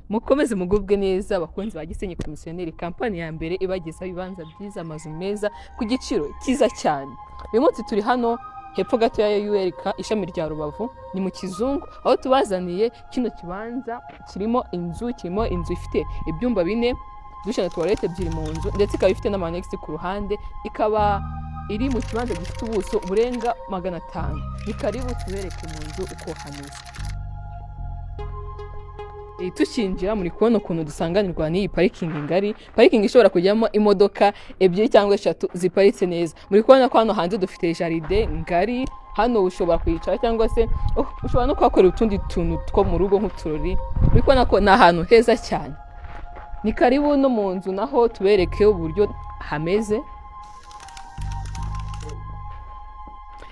mukomeze mugubwe neza abakunzi ba Gisenyi Komisiyoneri, kampani ya mbere ibagezaho ibibanza byiza, amazu meza ku giciro cyiza cyane. Uyu munsi turi hano hepfo gato ya ULK ishami rya Rubavu, ni mu Kizungu, aho tubazaniye kino kibanza kirimo inzu ifite ibyumba 4, dushe na toilette ebyiri mu nzu, ndetse ikaba ifite n'amanex ku ruhande, ikaba iri mu kibanza gifite ubuso burenga 500. Ni karibu tubereke mu nzu uko hameze. Tukinjira muri kubona ukuntu dusanganirwa n'iyi parikingi ngari, parikingi ishobora kujyamo imodoka 2 cyangwa 3 ziparitse neza. Muri kubona ko hano hanze dufite jaride ngari, hano ushobora kwicara cyangwa se ushobora no kwakorera utundi tuntu two mu rugo nk'uturori. Muri kubona ko ni ahantu heza cyane. Ni karibu no mu nzu naho tubereke uburyo hameze.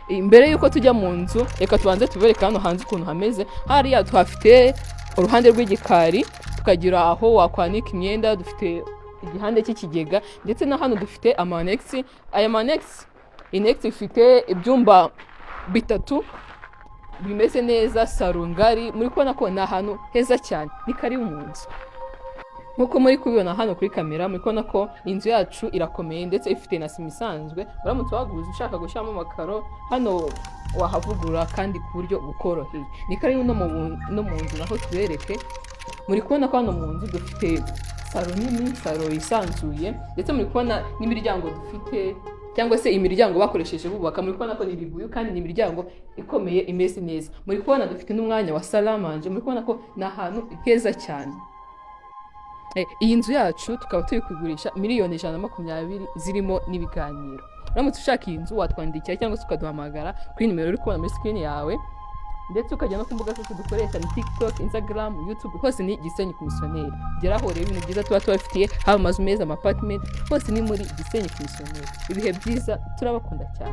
Imbere yuko tujya mu nzu, reka tubanze tubereke hano hanze ukuntu hameze. Hariya tuhafite uruhande rw'igikari, tukagira aho wakwanika imyenda, dufite igihande cy'ikigega, ndetse na hano dufite amanex. Aya manex, inex ifite ibyumba 3 bimeze neza, salo ngari. Muri kubona ko ni ahantu heza cyane, ni karibu mu nzu. Nkuko muri kubibona hano kuri kamera, muri kubona ko inzu yacu irakomeye ndetse ifite na sima isanzwe. Uramutse waguze ushaka gushyiramo amakaro, hano wahavugura kandi ku buryo bukoroheye. Ni karibu no mu nzu naho tubereke. Muri kubona ko hano mu nzu dufite salo nini, salo isanzuye, ndetse muri kubona n'imiryango dufite, cyangwa se imiryango bakoresheje bubaka. Muri kubona ko ni ribuyu kandi ni imiryango ikomeye imeze neza. Muri kubona dufite n'umwanya wa salamanje. Muri kubona ko ni ahantu heza cyane. Iyi nzu yacu tukaba turi kugurisha $120,000 zirimo n'ibiganiro. Uramutse ushaka iyi nzu watwandikira cyangwa se ukaduhamagara kuri nimero uri kubona muri screen yawe, ndetse ukajya no ku mbuga zose dukoresha, ni TikTok, Instagram, YouTube, hose ni Gisenyi Komisiyoneri. Geraho rero ibintu byiza tuba tubafitiye, haba amazu meza, ama apartment, hose ni muri Gisenyi Komisiyoneri. Ibihe byiza, turabakunda cyane.